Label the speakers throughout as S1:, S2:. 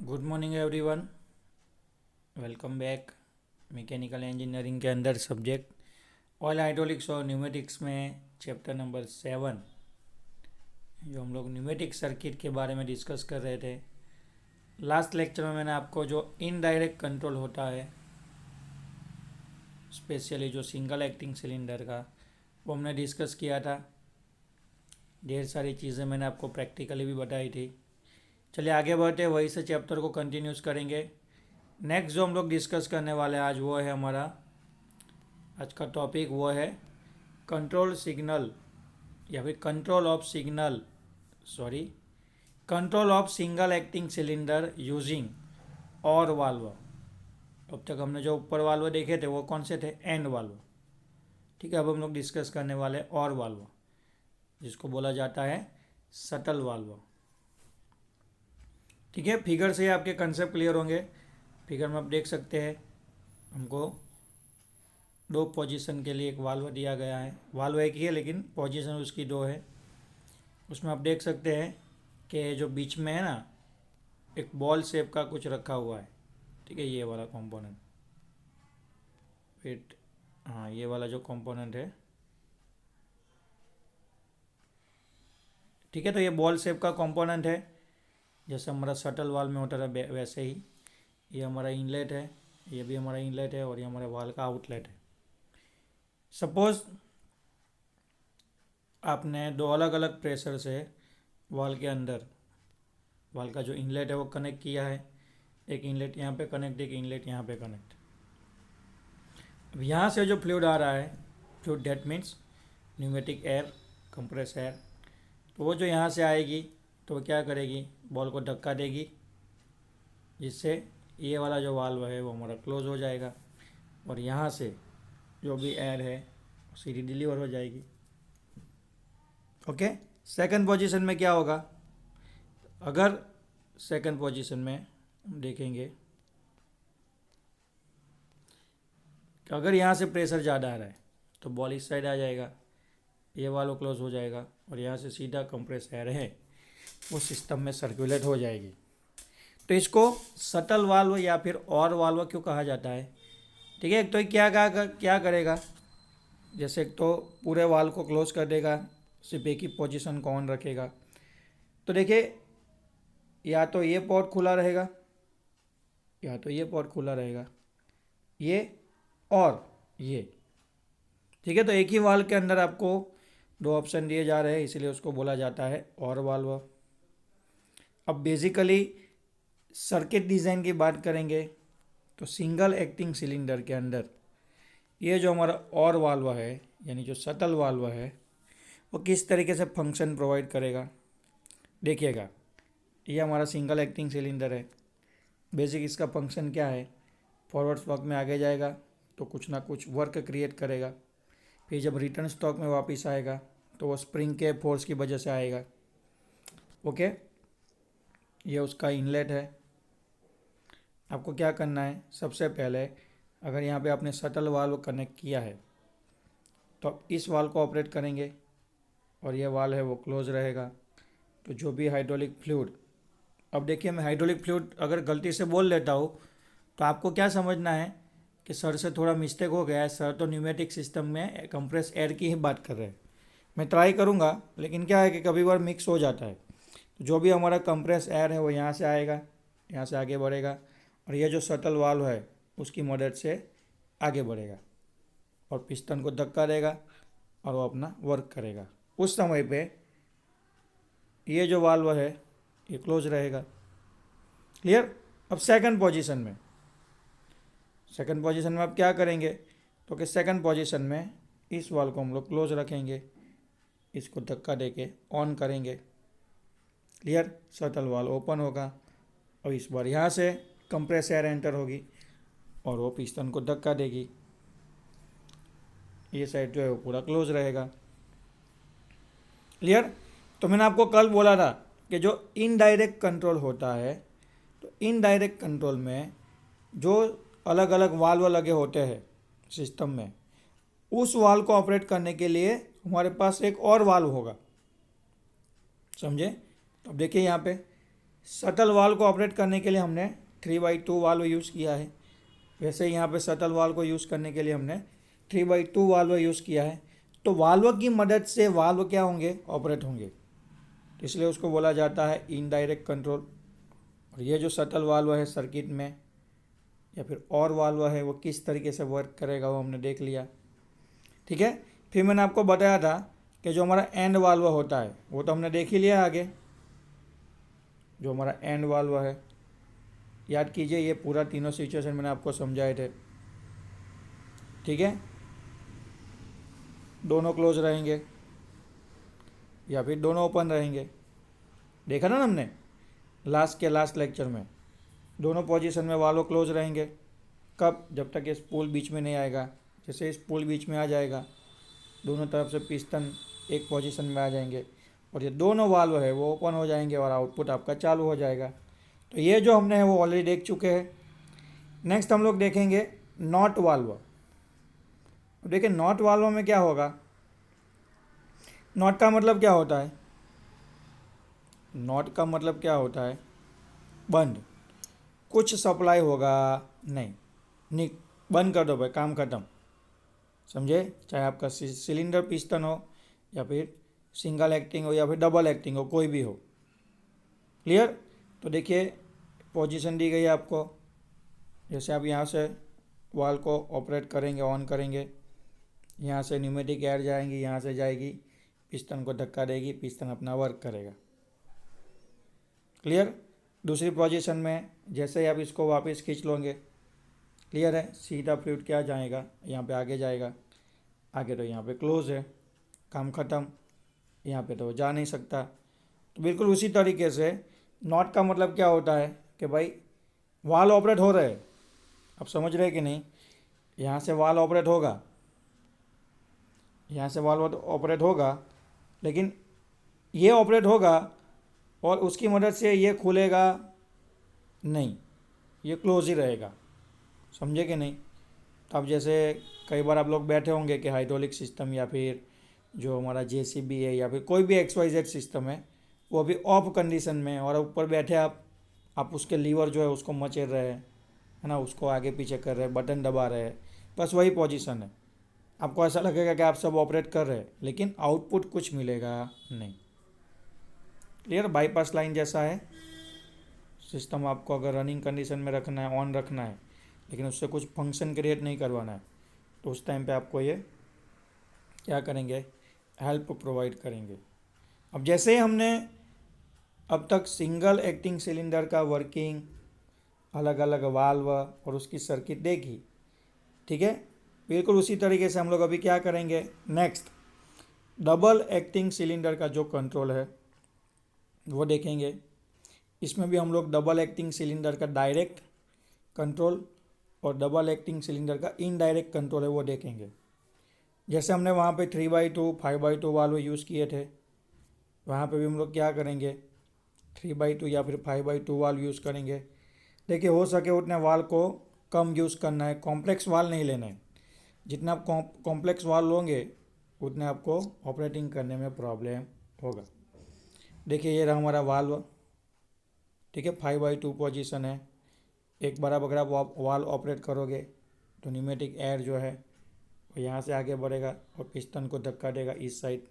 S1: Good morning everyone. Welcome back. Mechanical engineering के अंदर subject oil hydraulics और pneumatics में चैप्टर नंबर 7, जो हम लोग न्यूमेटिक सर्किट के बारे में डिस्कस कर रहे थे। लास्ट लेक्चर में मैंने आपको जो इनडायरेक्ट कंट्रोल होता है, स्पेशली जो सिंगल एक्टिंग सिलेंडर का, वो हमने डिस्कस किया था। ढेर सारी चीज़ें मैंने आपको प्रैक्टिकली भी बताई थी। चलिए आगे बढ़ते, वही से चैप्टर को कंटिन्यूस करेंगे। नेक्स्ट जो हम लोग डिस्कस करने वाले हैं आज, वो है हमारा आज का टॉपिक, वो है कंट्रोल सिग्नल या फिर control of single acting cylinder using और वाल्व। अब तक हमने जो ऊपर वाल्व देखे थे वो कौन से थे? And valve. ठीक है, अब हम लोग डिस्कस करने वाले और वाल्व, जिसको बोला जाता है शटल वाल्व। ठीक है, फिगर से आपके कंसेप्ट क्लियर होंगे। फिगर में आप देख सकते हैं, हमको दो पोजीशन के लिए एक वाल्व दिया गया है। वाल्व एक ही है लेकिन पोजीशन उसकी दो है। उसमें आप देख सकते हैं कि जो बीच में है ना, एक बॉल शेप का कुछ रखा हुआ है। ठीक है, ये वाला कंपोनेंट, फिर हाँ, ये वाला जो कंपोनेंट है, ठीक है, तो ये बॉल शेप का कंपोनेंट है, जैसे हमारा शटल वाल्व में होता है वैसे ही। ये हमारा इनलेट है, ये भी हमारा इनलेट है, और ये हमारे वाल्व का आउटलेट है। सपोज आपने दो अलग अलग प्रेशर से वाल्व के अंदर, वाल्व का जो इनलेट है वो कनेक्ट किया है। एक इनलेट यहाँ पे कनेक्ट, एक इनलेट यहाँ पे कनेक्ट। अब यहाँ से जो फ्लूइड आ रहा है, fluid that means pneumatic air, compress air, तो वो जो यहाँ से आएगी तो वो क्या करेगी, बॉल को धक्का देगी, जिससे ये वाला जो वाल्व है वो हमारा क्लोज हो जाएगा, और यहाँ से जो भी एयर है सीधी डिलीवर हो जाएगी। ओके, सेकंड पोजीशन में क्या होगा? अगर सेकंड पोजीशन में हम देखेंगे कि अगर यहाँ से प्रेशर ज़्यादा आ रहा है तो बॉल इस साइड आ जाएगा, ये वाल्व क्लोज हो जाएगा, और यहाँ से सीधा कंप्रेस एयर है वो सिस्टम में सर्कुलेट हो जाएगी। तो इसको शटल वाल्व या फिर और वाल्व क्यों कहा जाता है? ठीक है, एक तो क्या करेगा, जैसे एक तो पूरे वाल्व को क्लोज कर देगा, सिर्फ एक ही पोजीशन को ऑन रखेगा। तो देखिए, या तो ये पोर्ट खुला रहेगा या तो ये पोर्ट खुला रहेगा, ये और ये। ठीक है, तो एक ही वाल्व के अंदर आपको दो ऑप्शन दिए जा रहे हैं, इसलिए उसको बोला जाता है और वाल्व। अब बेसिकली सर्किट डिज़ाइन की बात करेंगे तो सिंगल एक्टिंग सिलेंडर के अंदर ये जो हमारा और वाल्व है, यानी जो शटल वाल्व है, वो किस तरीके से फंक्शन प्रोवाइड करेगा। देखिएगा, ये हमारा सिंगल एक्टिंग सिलेंडर है। बेसिक इसका फंक्शन क्या है, फॉरवर्ड स्टॉक में आगे जाएगा तो कुछ ना कुछ वर्क क्रिएट करेगा, फिर जब रिटर्न स्टॉक में वापस आएगा तो वो स्प्रिंग के फोर्स की वजह से आएगा। ओके, ये उसका इनलेट है। आपको क्या करना है, सबसे पहले अगर यहाँ पे आपने शटल वाल्व कनेक्ट किया है तो आप इस वाल्व को ऑपरेट करेंगे, और ये वाल्व है वो क्लोज रहेगा। तो जो भी हाइड्रोलिक फ्लूइड, अब देखिए मैं हाइड्रोलिक फ्लूइड अगर गलती से बोल लेता हूँ तो आपको क्या समझना है कि सर से थोड़ा मिस्टेक हो गया है, सर तो न्यूमेटिक सिस्टम में कंप्रेस एयर की ही बात कर रहे हैं। मैं ट्राई करूँगा, लेकिन क्या है कि कभी बार मिक्स हो जाता है। तो जो भी हमारा कंप्रेस एयर है वो यहाँ से आएगा, यहाँ से आगे बढ़ेगा, और ये जो शटल वाल्व है उसकी मदद से आगे बढ़ेगा और पिस्टन को धक्का देगा और वो अपना वर्क करेगा। उस समय पे ये जो वाल्व है ये क्लोज रहेगा। क्लियर? अब सेकंड पोजीशन में आप क्या करेंगे, तो कि सेकंड पोजीशन में इस वाल्व को हम लोग क्लोज रखेंगे, इसको धक्का देके ऑन करेंगे। क्लियर? शटल वाल्व ओपन होगा, और इस बार यहाँ से कंप्रेस एयर एंटर होगी और वो पिस्टन को धक्का देगी, ये साइड जो है वो पूरा क्लोज रहेगा। क्लियर? तो मैंने आपको कल बोला था कि जो इनडायरेक्ट कंट्रोल होता है, तो इनडायरेक्ट कंट्रोल में जो अलग अलग वाल्व लगे होते हैं सिस्टम में, उस वाल्व को ऑपरेट करने के लिए हमारे पास एक और वाल्व होगा। समझे? तो अब देखिए यहाँ पे शटल वाल्व को ऑपरेट करने के लिए हमने 3/2 वाल्व यूज़ किया है। वैसे यहाँ पे शटल वाल्व को यूज़ करने के लिए हमने 3/2 वाल्व यूज़ किया है। तो वाल्व की मदद से वाल्व क्या होंगे, ऑपरेट होंगे, तो इसलिए उसको बोला जाता है इनडायरेक्ट कंट्रोल। और ये जो शटल वाल्व है सर्किट में या फिर और वाल्व है वो किस तरीके से वर्क करेगा वो हमने देख लिया। ठीक है, फिर मैंने आपको बताया था कि जो हमारा एंड वाल्व होता है वो तो हमने देख ही लिया आगे। जो हमारा एंड वाल्व है, याद कीजिए ये पूरा तीनों सिचुएशन मैंने आपको समझाए थे। ठीक है, दोनों क्लोज रहेंगे या फिर दोनों ओपन रहेंगे, देखा ना हमने लास्ट लेक्चर में। दोनों पोजीशन में वाल्व क्लोज रहेंगे। कब? जब तक ये स्पूल बीच में नहीं आएगा। जैसे स्पूल बीच में आ जाएगा, दोनों तरफ से पिस्टन एक पोजीशन में आ जाएंगे और ये दोनों वाल्व है वो ओपन हो जाएंगे और आउटपुट आपका चालू हो जाएगा। तो ये जो हमने है वो ऑलरेडी देख चुके हैं। नेक्स्ट हम लोग देखेंगे नॉट वाल्व। देखिए नॉट वाल्व में क्या होगा, नॉट का मतलब क्या होता है, नॉट का मतलब क्या होता है, बंद, कुछ सप्लाई होगा नहीं, बंद कर दो भाई, काम खत्म। समझे? चाहे आपका सिलेंडर पिस्टन हो या फिर सिंगल एक्टिंग हो या फिर डबल एक्टिंग हो, कोई भी हो। क्लियर? तो देखिए पोजीशन दी गई है आपको। जैसे आप यहाँ से वाल को ऑपरेट करेंगे, ऑन करेंगे, यहाँ से न्यूमेटिक एयर जाएंगी, यहाँ से जाएगी, पिस्टन को धक्का देगी, पिस्टन अपना वर्क करेगा। क्लियर? दूसरी पोजीशन में जैसे ही आप इसको वापस खींच लोगे, क्लियर है, सीधा फ्लूइड क्या जाएगा, यहाँ पे आगे जाएगा। आगे तो यहाँ पे क्लोज है, काम ख़त्म, यहाँ पे तो जा नहीं सकता। तो बिल्कुल उसी तरीके से नॉट का मतलब क्या होता है कि भाई वाल ऑपरेट हो रहे हैं। आप समझ रहे कि नहीं? यहाँ से वाल ऑपरेट होगा, यहाँ से वाल ऑपरेट होगा, लेकिन ये ऑपरेट होगा और उसकी मदद से ये खुलेगा नहीं, ये क्लोज ही रहेगा। समझे कि नहीं? तो अब जैसे कई बार आप लोग बैठे होंगे कि हाइड्रोलिक सिस्टम या फिर जो हमारा जेसीबी है या फिर कोई भी XYZ सिस्टम है वो अभी ऑफ कंडीशन में है और ऊपर बैठे आप उसके लीवर जो है उसको मचेर रहे हैं, है ना, उसको आगे पीछे कर रहे हैं, बटन दबा रहे हैं, बस वही पोजीशन है। आपको ऐसा लगेगा कि आप सब ऑपरेट कर रहे हैं लेकिन आउटपुट कुछ मिलेगा नहीं। क्लियर? बाईपास लाइन जैसा है सिस्टम। आपको अगर रनिंग कंडीशन में रखना है, ऑन रखना है, लेकिन उससे कुछ फंक्शन क्रिएट नहीं करवाना है, तो उस टाइम पे आपको ये क्या करेंगे, हेल्प प्रोवाइड करेंगे। अब जैसे ही हमने अब तक सिंगल एक्टिंग सिलेंडर का वर्किंग, अलग अलग वाल्व और उसकी सर्किट देखी, ठीक है, बिल्कुल उसी तरीके से हम लोग अभी क्या करेंगे, नेक्स्ट डबल एक्टिंग सिलेंडर का जो कंट्रोल है वो देखेंगे। इसमें भी हम लोग डबल एक्टिंग सिलेंडर का डायरेक्ट कंट्रोल और डबल एक्टिंग सिलेंडर का इनडायरेक्ट कंट्रोल है वो देखेंगे। जैसे हमने वहाँ पे 3/2 5/2 वाल्व यूज़ किए थे, वहाँ पे भी हम लोग क्या करेंगे, 3/2 या फिर 5/2 वाल्व यूज़ करेंगे। देखिए हो सके उतने वाल्व को कम यूज़ करना है, कॉम्प्लेक्स वाल्व नहीं लेना है। जितना आप कॉम्प्लेक्स वाल्व लोगे उतने आपको ऑपरेटिंग करने में प्रॉब्लम होगा। देखिए ये रहा हमारा वाल्व, ठीक है, 5/2 पोजीशन है। एक बार अगर आप वाल्व ऑपरेट करोगे तो न्यूमेटिक एयर जो है वो यहाँ से आगे बढ़ेगा और पिस्टन को धक्का देगा इस साइड।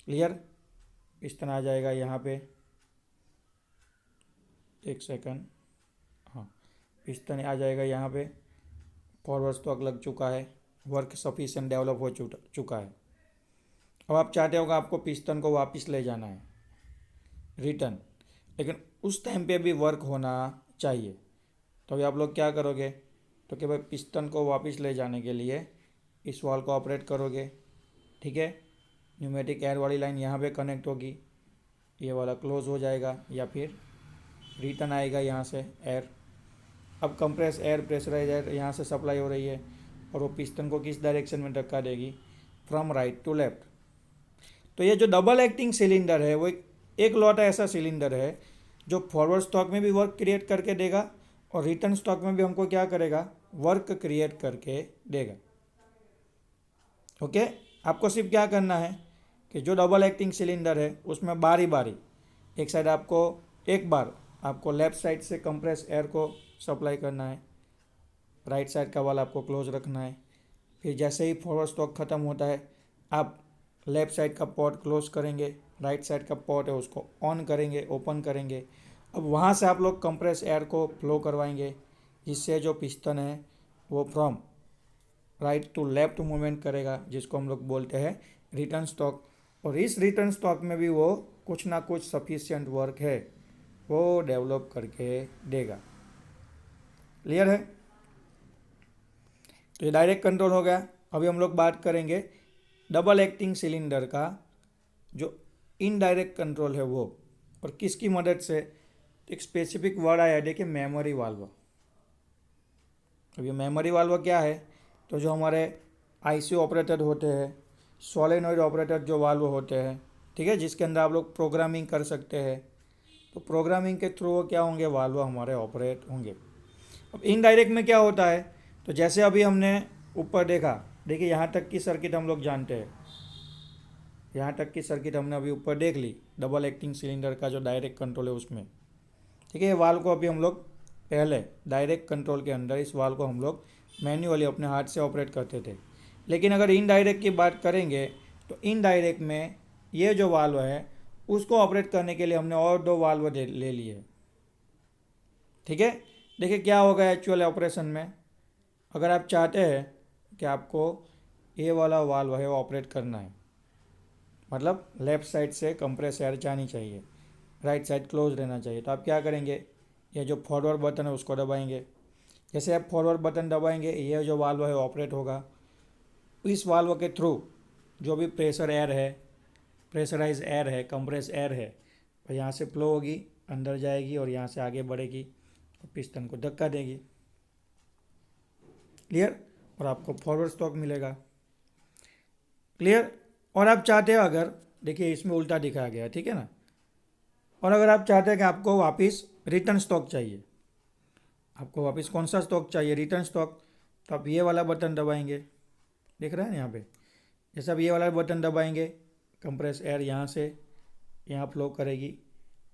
S1: क्लियर? पिस्टन आ जाएगा यहाँ पे, एक सेकंड, हाँ, पिस्टन आ जाएगा यहाँ पे। फॉरवर्ड स्टॉक लग चुका है, वर्क सफिशिएंट डेवलप हो चुका है। अब आप चाहते हो कि आपको पिस्टन को वापस ले जाना है रिटर्न, लेकिन उस टाइम पे भी वर्क होना चाहिए। तो अभी आप लोग क्या करोगे, तो कि भाई पिस्टन को वापस ले जाने के लिए इस वाल्व को ऑपरेट करोगे, ठीक है, न्यूमेटिक एयर वाली लाइन यहाँ पे कनेक्ट होगी, ये वाला क्लोज हो जाएगा या फिर रिटर्न आएगा यहाँ से एयर। अब कंप्रेस एयर प्रेशराइजर यहाँ से सप्लाई हो रही है और वो पिस्टन को किस डायरेक्शन में धक्का देगी, फ्रॉम राइट टू लेफ्ट। तो ये जो डबल एक्टिंग सिलेंडर है वो एक लौटा ऐसा सिलेंडर है जो फॉरवर्ड स्टॉक में भी वर्क क्रिएट करके देगा और रिटर्न स्टॉक में भी हमको क्या करेगा, वर्क क्रिएट करके देगा। ओके, आपको सिर्फ क्या करना है कि जो डबल एक्टिंग सिलेंडर है उसमें बारी बारी एक साइड आपको एक बार आपको लेफ्ट साइड से कंप्रेस एयर को सप्लाई करना है, राइट साइड का वाल आपको क्लोज रखना है। फिर जैसे ही फॉरवर्ड स्टॉक ख़त्म होता है आप लेफ्ट साइड का पॉट क्लोज करेंगे, राइट साइड का पॉट है उसको ऑन करेंगे, ओपन करेंगे। अब वहाँ से आप लोग कंप्रेस एयर को फ्लो करवाएंगे, जिससे जो पिस्टन है वो from right to left movement करेगा, जिसको हम लोग बोलते हैं रिटर्न स्टॉक। और इस रिटर्न स्टॉक में भी वो कुछ ना कुछ सफिशिएंट वर्क है वो डेवलप करके देगा। क्लियर है? तो ये डायरेक्ट कंट्रोल हो गया। अभी हम लोग बात करेंगे डबल एक्टिंग सिलेंडर का जो इनडायरेक्ट कंट्रोल है वो, और किसकी मदद से। एक स्पेसिफिक वर्ड आया, देखिए मेमोरी वाल्व। अब ये मेमोरी वाल्व क्या है, तो जो हमारे आईसी ऑपरेटर होते हैं, सोलेनॉइड ऑपरेटर जो वाल्व होते हैं, ठीक है, जिसके अंदर आप लोग प्रोग्रामिंग कर सकते हैं, तो प्रोग्रामिंग के थ्रू वो क्या होंगे, वाल्व हमारे ऑपरेट होंगे। अब इनडायरेक्ट में क्या होता है, तो जैसे अभी हमने ऊपर देखा, देखिए यहाँ तक की सर्किट हम लोग जानते हैं, यहाँ तक की सर्किट हमने अभी ऊपर देख ली डबल एक्टिंग सिलेंडर का जो डायरेक्ट कंट्रोल है उसमें, ठीक है। ये वाल्व को अभी हम लोग पहले डायरेक्ट कंट्रोल के अंदर इस वाल्व को हम लोग मैन्युअली अपने हाथ से ऑपरेट करते थे। लेकिन अगर इनडायरेक्ट की बात करेंगे तो इनडायरेक्ट में ये जो वाल्व है उसको ऑपरेट करने के लिए हमने और दो वाल्व ले लिए, ठीक है। देखिए क्या होगा एक्चुअल ऑपरेशन में, अगर आप चाहते हैं कि आपको ये वाला वाल्व है वो ऑपरेट करना है, मतलब लेफ़्ट साइड से कंप्रेस एयर जानी चाहिए, राइट साइड क्लोज रहना चाहिए, तो आप क्या करेंगे, ये जो फॉरवर्ड बटन है उसको दबाएंगे। जैसे आप फॉरवर्ड बटन दबाएंगे ये जो वाल्व है ऑपरेट होगा। इस वाल्व के थ्रू जो भी प्रेशर एयर है, प्रेशराइज एयर है, कंप्रेस एयर है, और यहाँ से फ्लो होगी, अंदर जाएगी और यहाँ से आगे बढ़ेगी और पिस्टन को धक्का देगी। क्लियर? और आपको फॉरवर्ड स्टॉक मिलेगा। क्लियर? और आप चाहते हो अगर, देखिए इसमें उल्टा दिखाया गया है, ठीक है ना। और अगर आप चाहते हैं कि आपको वापस रिटर्न स्टॉक चाहिए, आपको वापस कौन सा स्टॉक चाहिए, रिटर्न स्टॉक, तो आप ये वाला बटन दबाएंगे, देख रहे हैं यहाँ पे। जैसे आप ये वाला बटन दबाएंगे, कंप्रेस एयर यहाँ से यहाँ फ्लो करेगी,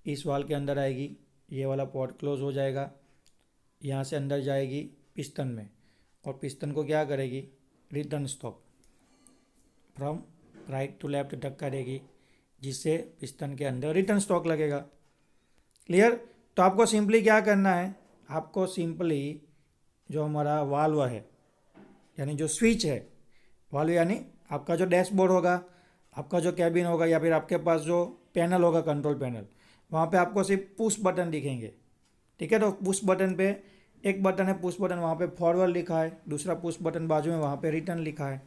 S1: इस वाल के अंदर आएगी, ये वाला पॉट क्लोज हो जाएगा, यहाँ से अंदर जाएगी पिस्टन में, और पिस्टन को क्या करेगी, return stroke from right to left धक्का देगी, जिससे पिस्टन के अंदर रिटर्न स्टॉक लगेगा। क्लियर? तो आपको सिंपली क्या करना है, आपको सिंपली जो हमारा वाल्व है यानी जो स्विच है, वाल्व यानी आपका जो डैशबोर्ड होगा, आपका जो कैबिन होगा, या फिर आपके पास जो पैनल होगा, कंट्रोल पैनल, वहाँ पे आपको सिर्फ पुश बटन दिखेंगे, ठीक है। तो पुश बटन पे एक बटन है पुश बटन, वहाँ पे फॉरवर्ड लिखा है, दूसरा पुश बटन बाजू में वहाँ पे रिटर्न लिखा है,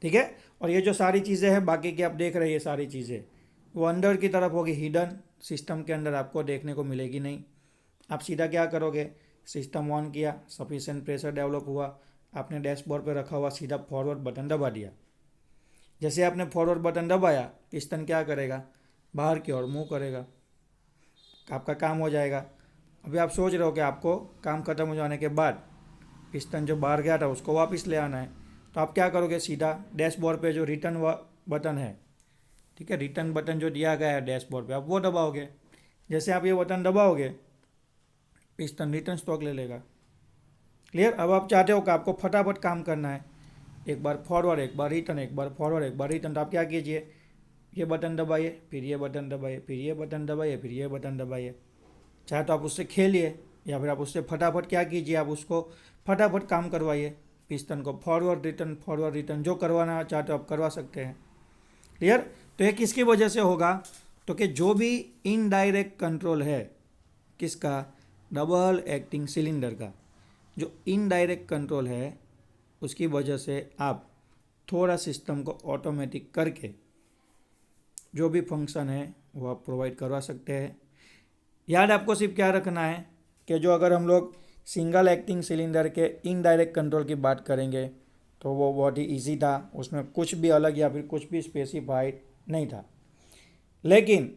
S1: ठीक है। और ये जो सारी चीज़ें हैं बाकी की आप देख रहे हैं, ये सारी चीज़ें वो अंदर की तरफ होगी, हिडन, सिस्टम के अंदर आपको देखने को मिलेगी नहीं। आप सीधा क्या करोगे, सिस्टम ऑन किया, सफिशिएंट प्रेशर डेवलप हुआ, आपने डैशबोर्ड पे रखा हुआ सीधा फॉरवर्ड बटन दबा दिया। जैसे आपने फॉरवर्ड बटन दबाया, पिस्टन क्या करेगा, बाहर की ओर मूव करेगा, आपका काम हो जाएगा। अभी आप सोच रहे हो कि आपको काम खत्म हो जाने के बाद पिस्टन जो बाहर गया था उसको वापस ले आना है, तो आप क्या करोगे, सीधा डैशबोर्ड पे जो रिटर्न बटन है, ठीक है, रिटर्न बटन जो दिया गया है डैशबोर्ड पे, आप वो दबाओगे। जैसे आप ये बटन दबाओगे, पिस्टन रिटर्न स्टॉक ले लेगा। क्लियर? अब आप चाहते हो कि आपको फटाफट काम करना है, एक बार फॉरवर्ड, एक बार रिटर्न, एक बार फॉरवर्ड, एक बार रिटर्न, तो आप क्या कीजिए, ये बटन दबाइए, फिर ये बटन दबाइए, फिर ये बटन दबाइए, फिर ये बटन दबाइए। चाहे तो आप उससे खेलिए, या फिर आप उससे फटाफट क्या कीजिए, आप उसको फटाफट काम करवाइए, पिस्टन को फॉरवर्ड रिटर्न जो करवाना चाहते हो आप करवा सकते हैं। क्लियर? तो ये किसकी वजह से होगा, तो कि जो भी इनडायरेक्ट कंट्रोल है किसका, डबल एक्टिंग सिलेंडर का जो इनडायरेक्ट कंट्रोल है, उसकी वजह से आप थोड़ा सिस्टम को ऑटोमेटिक करके जो भी फंक्शन है वो आप प्रोवाइड करवा सकते हैं। याद आपको सिर्फ क्या रखना है कि जो अगर हम लोग सिंगल एक्टिंग सिलेंडर के इनडायरेक्ट कंट्रोल की बात करेंगे तो वो बहुत ही इजी था, उसमें कुछ भी अलग या फिर कुछ भी स्पेसिफाइड नहीं था। लेकिन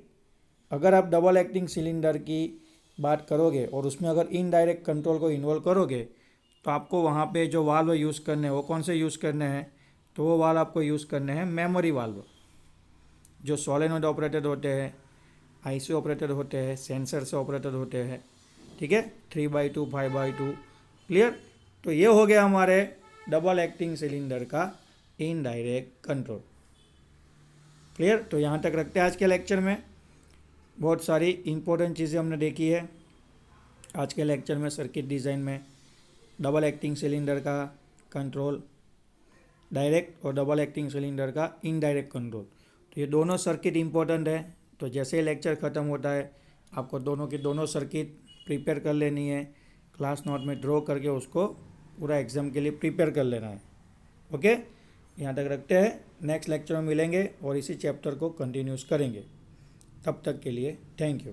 S1: अगर आप डबल एक्टिंग सिलेंडर की बात करोगे और उसमें अगर इनडायरेक्ट कंट्रोल को इन्वॉल्व करोगे, तो आपको वहाँ पे जो वाल्व यूज़ करने हैं वो कौन से यूज़ करने हैं, तो वो वाल्व आपको यूज़ करने हैं मेमोरी वाल्व, जो सोलेनॉइड ऑपरेटेड होते हैं। आईसी ऑपरेटेड होते हैं, सेंसर से ऑपरेटेड होते हैं, ठीक है, 3/2 5/2, क्लियर। तो ये हो गया हमारे डबल एक्टिंग सिलेंडर का इनडायरेक्ट कंट्रोल, क्लियर। तो यहाँ तक रखते हैं आज के लेक्चर में। बहुत सारी इंपॉर्टेंट चीज़ें हमने देखी है आज के लेक्चर में। सर्किट डिज़ाइन में डबल एक्टिंग सिलेंडर का कंट्रोल डायरेक्ट और डबल एक्टिंग सिलेंडर का इनडायरेक्ट कंट्रोल, तो ये दोनों सर्किट इंपॉर्टेंट है। तो जैसे ही लेक्चर ख़त्म होता है आपको दोनों की दोनों सर्किट प्रिपेयर कर लेनी है, क्लास नोट में ड्रॉ करके उसको पूरा एग्ज़ाम के लिए प्रिपेयर कर लेना है। ओके, यहाँ तक रखते हैं, नेक्स्ट लेक्चर में मिलेंगे और इसी चैप्टर को कंटिन्यूस करेंगे। तब तक के लिए थैंक यू।